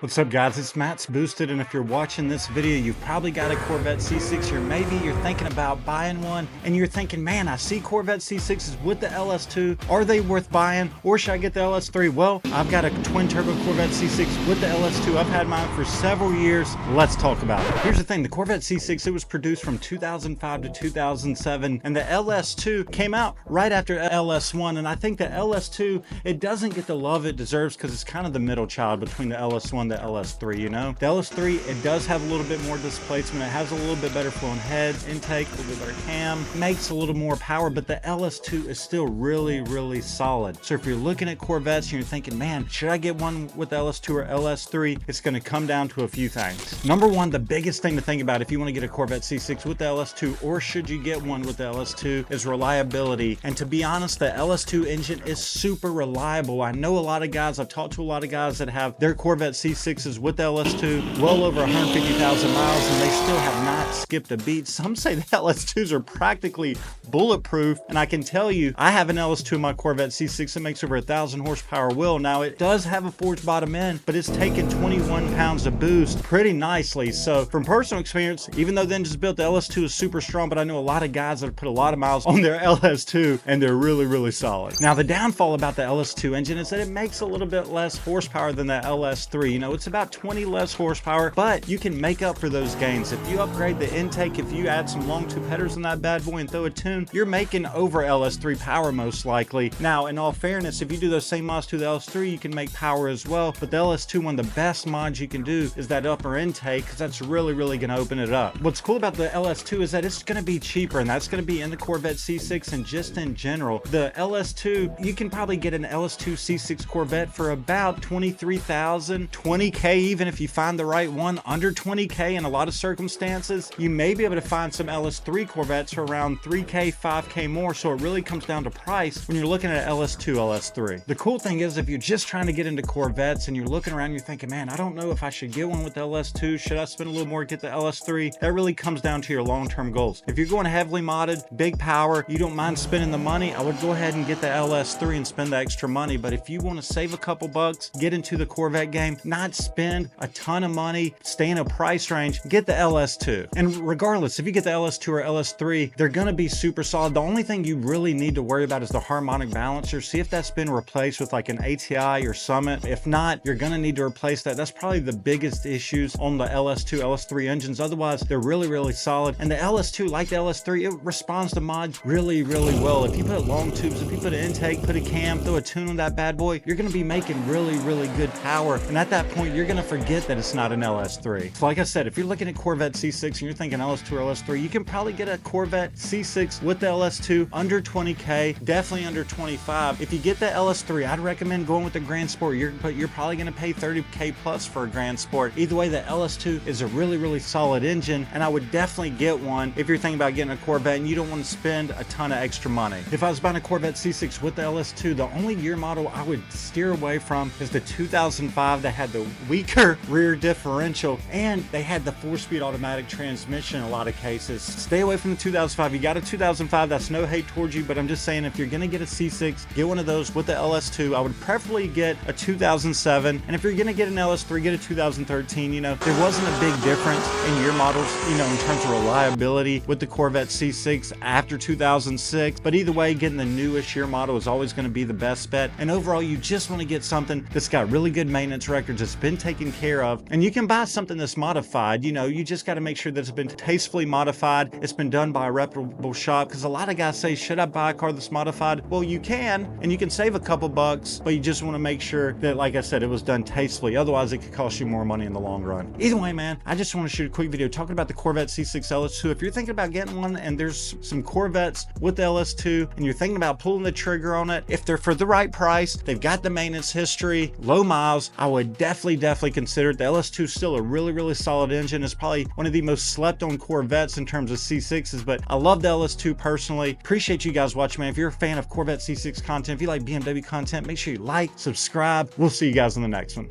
What's up guys, it's Matt's Boosted, and if you're watching this video, you've probably got a Corvette C6, or maybe you're thinking about buying one, and you're thinking, man, I see Corvette C6s with the LS2, are they worth buying, or should I get the LS3? Well, I've got a twin-turbo Corvette C6 with the LS2, I've had mine for several years, let's talk about it. Here's the thing, the Corvette C6, it was produced from 2005 to 2007, and the LS2 came out right after LS1, and I think the LS2, it doesn't get the love it deserves because it's kind of the middle child between the LS1 the LS3, you know? The LS3, it does have a little bit more displacement, it has a little bit better flowing head, intake, a little bit better cam, makes a little more power, but the LS2 is still really solid. So if you're looking at Corvettes and you're thinking, man, should I get one with LS2 or LS3? It's gonna come down to a few things. Number one, the biggest thing to think about if you wanna get a Corvette C6 with the LS2, or should you get one with the LS2, is reliability. And to be honest, the LS2 engine is super reliable. I know a lot of guys, I've talked to a lot of guys that have their Corvette C6s with the LS2 well over 150,000 miles, and they still have not skipped a beat. Some say the LS2s are practically bulletproof, and I can tell you, I have an LS2 in my Corvette C6 that makes over 1,000 horsepower wheel. Now, it does have a forged bottom end, but it's taken 21 pounds of boost pretty nicely. So from personal experience, even though the engine's built, the LS2 is super strong, but I know a lot of guys that have put a lot of miles on their LS2, and they're really solid. Now, the downfall about the LS2 engine is that it makes a little bit less horsepower than the LS3. You know, it's about 20 less horsepower, but you can make up for those gains. If you upgrade the intake, if you add some long tube headers in that bad boy and throw a tune, you're making over LS3 power most likely. Now, in all fairness, if you do those same mods to the LS3, you can make power as well, but the LS2, one of the best mods you can do is that upper intake, because that's really going to open it up. What's cool about the LS2 is that it's going to be cheaper, and that's going to be in the Corvette C6 and just in general. The LS2, you can probably get an LS2 C6 Corvette for about 23,000, 20K, even if you find the right one. Under 20K in a lot of circumstances. You may be able to find some LS3 Corvettes for around 3K, 5K more, so it really comes down to price when you're looking at LS2, LS3. The cool thing is, if you're just trying to get into Corvettes and you're looking around, you're thinking, man, I don't know if I should get one with the LS2, should I spend a little more to get the LS3? That really comes down to your long-term goals. If you're going heavily modded, big power, you don't mind spending the money, I would go ahead and get the LS3 and spend the extra money. But if you want to save a couple bucks, get into the Corvette game, not spend a ton of money, stay in a price range, get the LS2. And regardless, if you get the LS2 or LS3, they're gonna be super solid. The only thing you really need to worry about is the harmonic balancer. See if that's been replaced with like an ATI or Summit. If not, you're gonna need to replace that. That's probably the biggest issues on the LS2, LS3 engines. Otherwise, they're really solid. And the LS2, like the LS3, it responds to mods really well. If you put long tubes, if you put an intake, put a cam, throw a tune on that bad boy, you're gonna be making really good power. And at that point, you're gonna forget that it's not an LS3. So like I said, if you're looking at Corvette C6 and you're thinking LS2 or LS3, you can probably get a Corvette C6 with the LS2 under 20K, definitely under 25. If you get the LS3, I'd recommend going with the Grand Sport. You're probably gonna pay 30K plus for a Grand Sport. Either way, the LS2 is a really solid engine, and I would definitely get one if you're thinking about getting a Corvette and you don't want to spend a ton of extra money. If I was buying a Corvette C6 with the LS2, the only year model I would steer away from is the 2005 that had the weaker rear differential, and they had the 4-speed automatic transmission in a lot of cases. Stay away from the 2005. You got a 2005, that's no hate towards you, but I'm just saying, if you're gonna get a C6, get one of those with the LS2. I would preferably get a 2007, and if you're gonna get an LS3, get a 2013. You know, there wasn't a big difference in year models, you know, in terms of reliability with the Corvette C6 after 2006, but either way, getting the newest year model is always gonna be the best bet. And overall, you just wanna get something that's got really good maintenance records, that's been taken care of, and you can buy something that's modified. You know, you just got to make sure that it's been tastefully modified, it's been done by a reputable shop, because a lot of guys say, should I buy a car that's modified? Well, you can, and you can save a couple bucks, but you just want to make sure that, like I said, it was done tastefully. Otherwise, it could cost you more money in the long run. Either way, man, I just want to shoot a quick video talking about the Corvette C6 LS2. If you're thinking about getting one and there's some Corvettes with the LS2 and you're thinking about pulling the trigger on it, if they're for the right price, they've got the maintenance history, low miles, I would definitely consider it. The LS2 is still a really solid engine. It's probably one of the most slept on Corvettes in terms of C6s, but I love the LS2 personally. Appreciate you guys watching, man. If you're a fan of Corvette C6 content, if you like BMW content, make sure you like, subscribe. We'll see you guys in the next one.